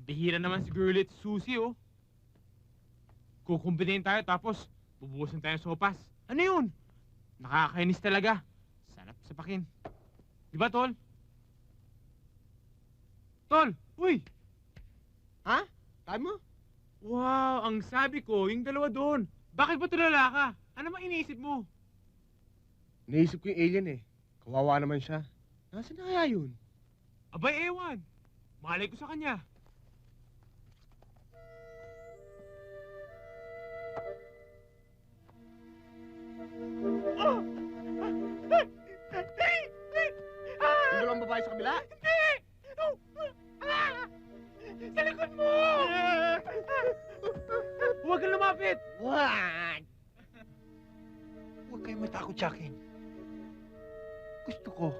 Bihira naman si Girlie at Susie, oh. Kukumbinahin tayo tapos bubuhusan tayo ng sopas. Ano yun? Nakakainis talaga. Sarap sa pakin. Di ba, Tol? Tol! Uy! Ha? Kaya mo? Wow! Ang sabi ko, yung dalawa doon. Bakit ba tulala ka? Ano mang iniisip mo? Naisip ko yung alien eh. Kawawa naman siya. Nasaan na kaya yun? Abay, ewan. Malay ko sa kanya. Oh! Yung dalawang babae sa kabila? Hindi! Oh! Ah! Sa likod mo! Huwag kang lumapit! What? Huwag kayong matakot sa akin. Gusto ko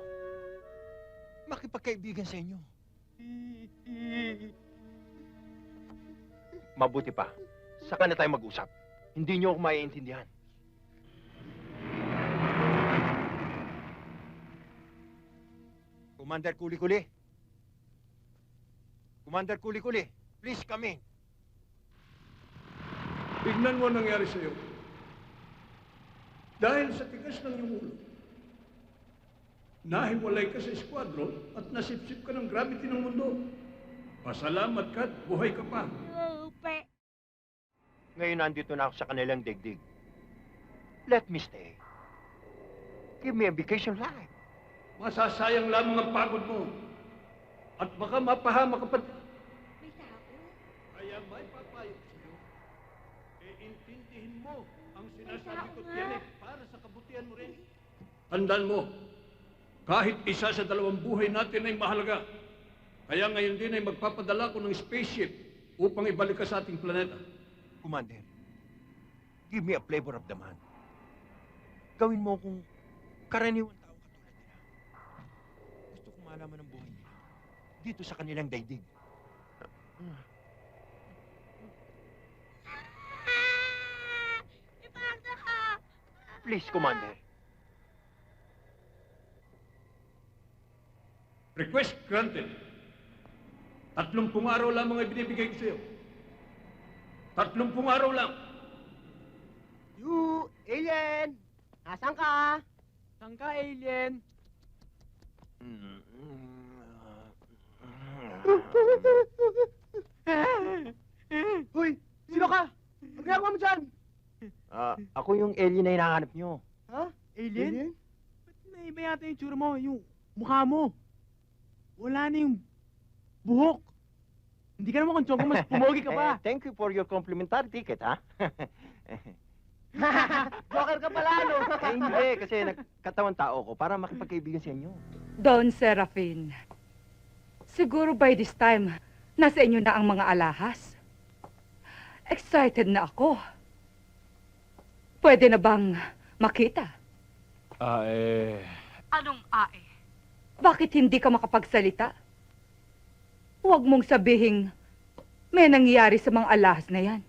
makipagkaibigan sa inyo. Mabuti pa. Saka na tayo mag-usap. Hindi niyo ako maiintindihan. Commander Kuli-Kuli. Commander Kuli-Kuli, please come in. Tignan mo ang nangyari sa'yo. Dahil sa tigas ng iyong ulo, nahiwalay ka sa squadron at nasipsip ka ng gravity ng mundo. Pasalamat ka at buhay ka pa. Ngayon nandito na ako sa kanilang digdig. Let me stay. Give me a vacation life. Masasayang lamang ang pagod mo. At baka mapahama ka pa. May tao. Kaya may papayo ko sa'yo. Intindihin mo ang sinasabi ko, tiyanik, para sa kabutihan mo rin. Tandaan mo, kahit isa sa dalawang buhay natin ay mahalaga. Kaya ngayon din ay magpapadala ko ng spaceship upang ibalik ka sa ating planeta. Commander, give me a flavor of the man. Gawin mo kung karaniwang tao katulad nila. Gusto kong malaman ang buhay nila dito sa kanilang daigdig. Iparda ka! Please, Commander. Request granted. 30 araw lamang ay binibigay ko sa'yo. 30 araw lang. You, alien! Nasaan ka? Saan ka, alien? Hoy! Sino ka? Ang ginagawa mo dyan? Ako yung alien na hinahanap nyo. Ha? Alien? Ba't naiba yata yung tsura mo, yung mukha mo? Wala na yung buhok. Hindi ka naman kontsong mas pumogi ka pa. Thank you for your complimentary ticket, ha? Joker ka pala, no? Hindi, kasi nagkatawang tao ko para makipagkaibigan sa inyo. Don Serafin, siguro by this time, nasa inyo na ang mga alahas. Excited na ako. Pwede na bang makita? Anong ae? Bakit hindi ka makapagsalita? Huwag mong sabihing may nangyari sa mga alahas na yan.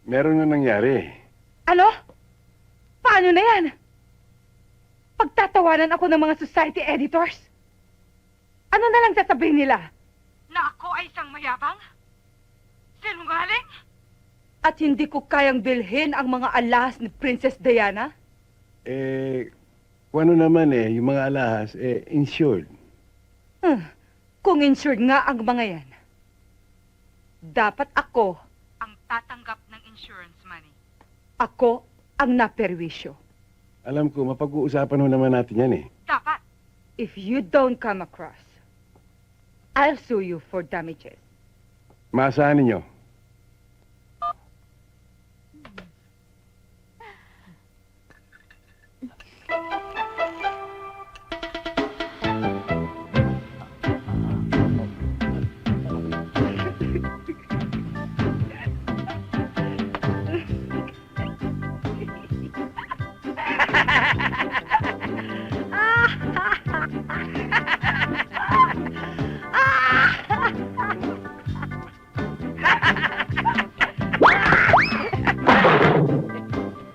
Meron na nangyari. Ano? Paano na yan? Pagtatawanan ako ng mga society editors? Ano na lang sasabihin nila? Na ako ay isang mayabang? Sinungaling? At hindi ko kayang bilhin ang mga alahas ni Princess Diana? Kung ano naman yung mga alahas, insured. Kung insured nga ang mga yan, dapat ako ang tatanggap ng insurance money. Ako ang naperwisyo. Alam ko, mapag-uusapan ho naman natin yan Dapat. If you don't come across, I'll sue you for damages. Maasahan ninyo.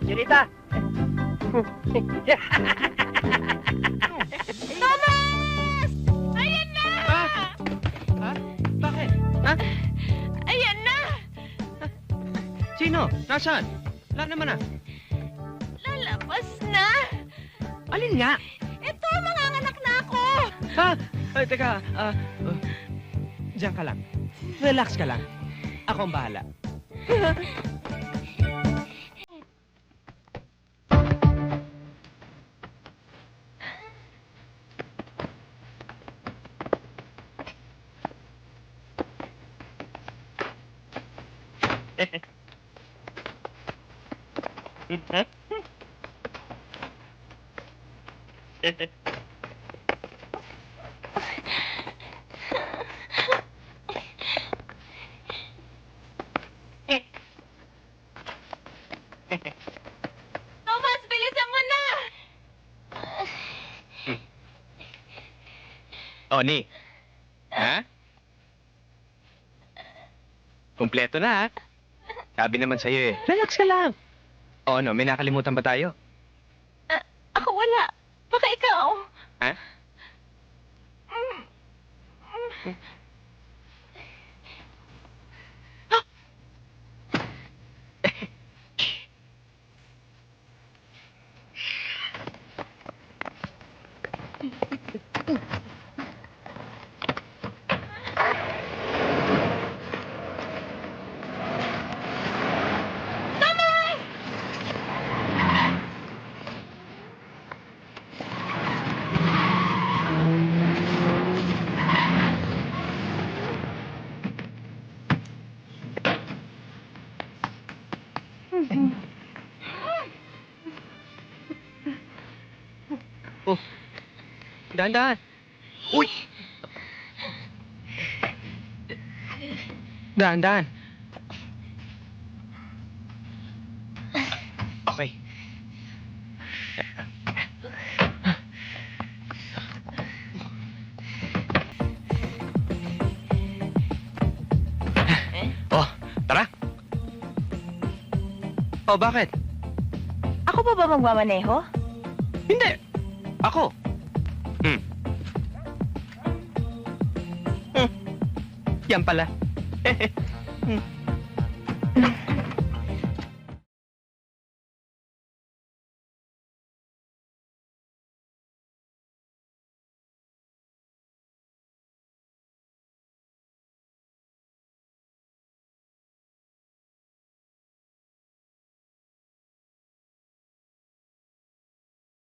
Junita! Thomas! Ayan na! Ha? Bakit? Ha? Nasaan? Wala naman ah. Lalabas na! Alin nga? Ito, manganganak na ako! Ha? Ay, teka. Diyan ka lang. Relax ka lang. Ako ang bahala. Thomas, bilisan mo na! Oni. Ha? Kumpleto na, ha? Sabi naman sa'yo eh. Relax ka lang. O ano, may nakalimutan ba tayo? Ako wala. Baka ikaw. Ha? Oh, dahan-dahan. Uy! Dahan-dahan. Okay. Oh, tara. Oh, bakit? Ako pa ba magmamaneho? Hindi. Ako. Yan pala.